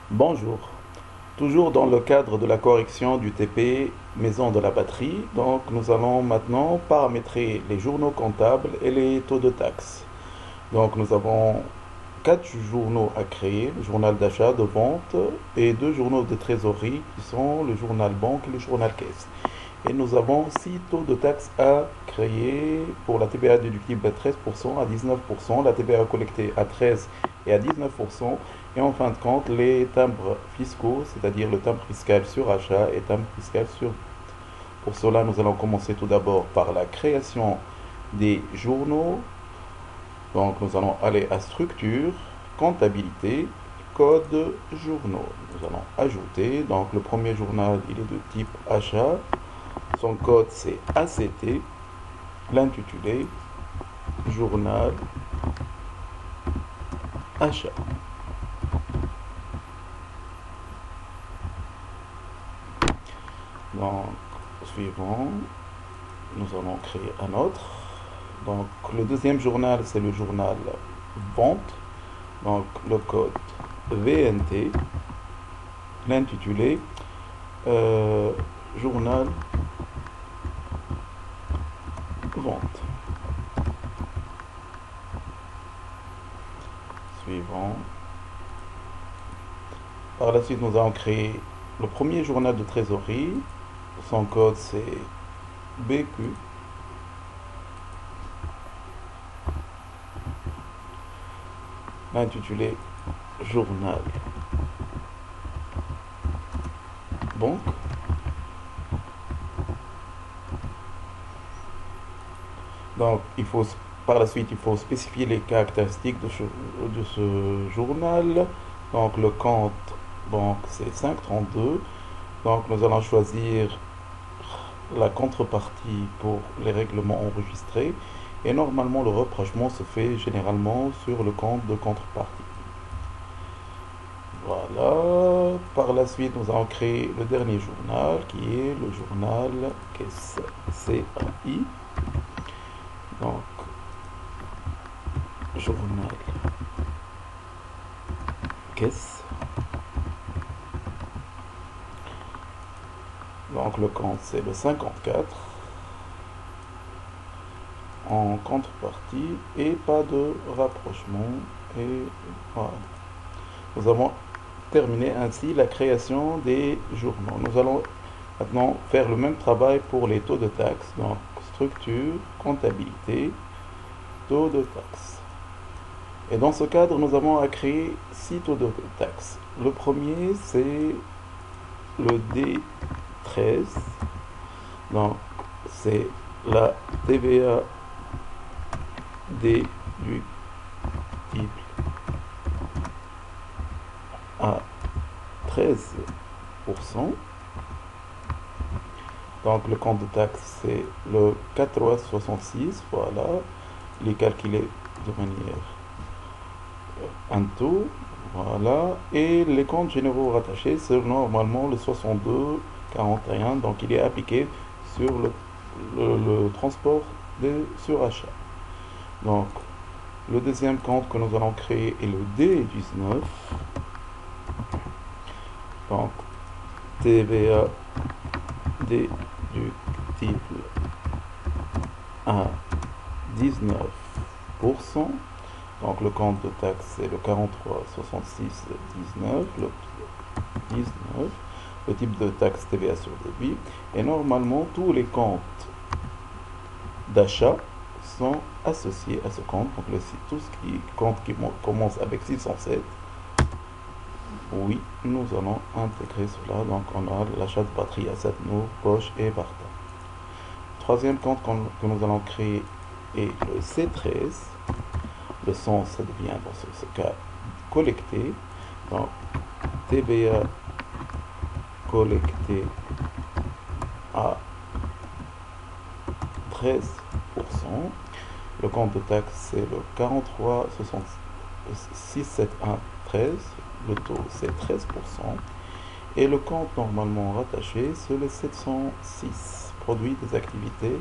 Bonjour. Toujours dans le cadre de la correction du TP maison de la batterie, donc nous allons maintenant paramétrer les journaux comptables et les taux de taxes. Donc nous avons quatre journaux à créer, le journal d'achat, de vente et deux journaux de trésorerie qui sont le journal banque et le journal caisse. Et nous avons six taux de taxes à créer pour la TVA déductible à 13% à 19%, la TVA collectée à 13 et à 19%, et en fin de compte les timbres fiscaux, c'est-à-dire le timbre fiscal sur achat et timbre fiscal sur. Pour cela, nous allons commencer tout d'abord par la création des journaux. Donc nous allons aller à structure, comptabilité, code journaux. Nous allons ajouter, donc le premier journal il est de type achat, son code c'est ACT, l'intitulé journal achat. Donc suivant, nous allons créer un autre. Donc le deuxième journal c'est le journal vente. Donc le code VNT, l'intitulé journal vente. Suivant. Par la suite, nous allons créer le premier journal de trésorerie. Son code c'est BQ. L'intitulé journal banque. Donc, par la suite, il faut spécifier les caractéristiques de ce journal. Donc, le compte banque, c'est 532. Donc, nous allons choisir la contrepartie pour les règlements enregistrés. Et normalement, le rapprochement se fait généralement sur le compte de contrepartie. Voilà. Par la suite, nous allons créer le dernier journal qui est le journal caisse CAI. Donc, journal caisse. Donc, le compte c'est le 54 en contrepartie et pas de rapprochement. Et voilà. Nous avons terminé ainsi la création des journaux. Nous allons maintenant faire le même travail pour les taux de taxes. Donc, structure, comptabilité, taux de taxes. Et dans ce cadre, nous avons à créer 6 taux de taxes. Le premier, c'est le D13. Donc, c'est la TVA déductible à 13%. Donc, le compte de taxe, c'est le 4,66. Voilà. Il est calculé de manière un taux. Voilà. Et les comptes généraux rattachés, c'est normalement le 62,41. Donc, il est appliqué sur le transport de surachat. Donc, le deuxième compte que nous allons créer est le D19. Donc, TVA déductible à 19%. Donc, le compte de taxe, c'est le 43,66,19. Le 19. Le type de taxe TVA sur débit. Et normalement, tous les comptes d'achat sont associés à ce compte. Donc, tout ce qui compte qui commence avec 607. Oui, nous allons intégrer cela. Donc, on a l'achat de batterie à 7 nœuds, poche et partant. Troisième compte que nous allons créer est le C13. Le sens, ça devient dans ce cas collecté. Donc, TVA collecté à 13%. Le compte de taxe, c'est le 43,67,13. Le taux, c'est 13%. Et le compte normalement rattaché, c'est le 706, produit des activités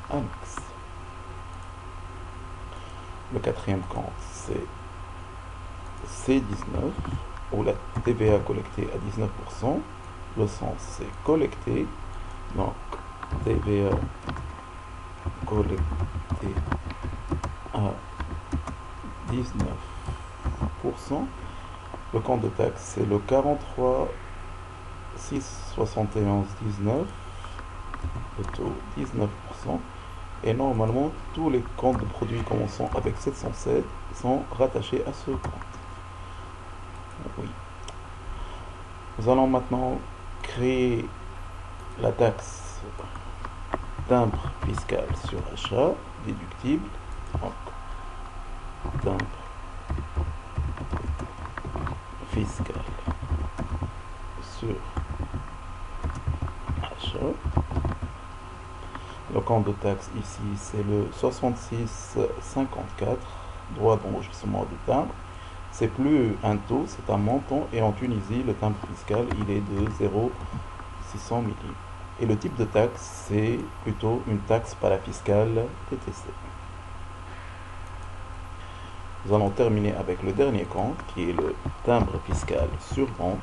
annexes. Le quatrième compte, c'est C19. ou la TVA collectée à 19%. Le sens c'est collecté, donc TVA collectée à 19%. Le compte de taxe c'est le 43 671 19, le taux 19%. Et normalement tous les comptes de produits commençant avec 707 sont rattachés à ce compte. Oui. Nous allons maintenant créer la taxe timbre fiscal sur achat déductible. Donc, timbre fiscal sur achat. Le compte de taxe ici c'est le 6654, droit d'enregistrement du timbre. C'est plus un taux, c'est un montant, et en Tunisie le timbre fiscal il est de 0,600 milli. Et le type de taxe c'est plutôt une taxe parafiscale TTC. Nous allons terminer avec le dernier compte qui est le timbre fiscal sur vente.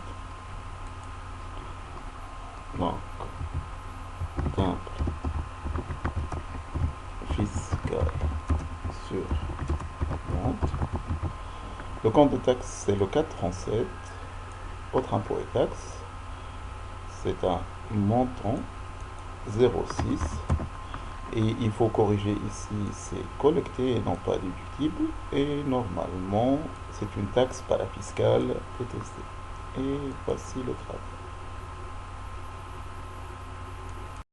Donc, timbre fiscal sur vente. Le compte de taxe c'est le 437, autre impôt et taxes. C'est un montant 0,6 et il faut corriger ici, c'est collecté et non pas déductible, et normalement c'est une taxe parafiscale TTC. Et voici le travail.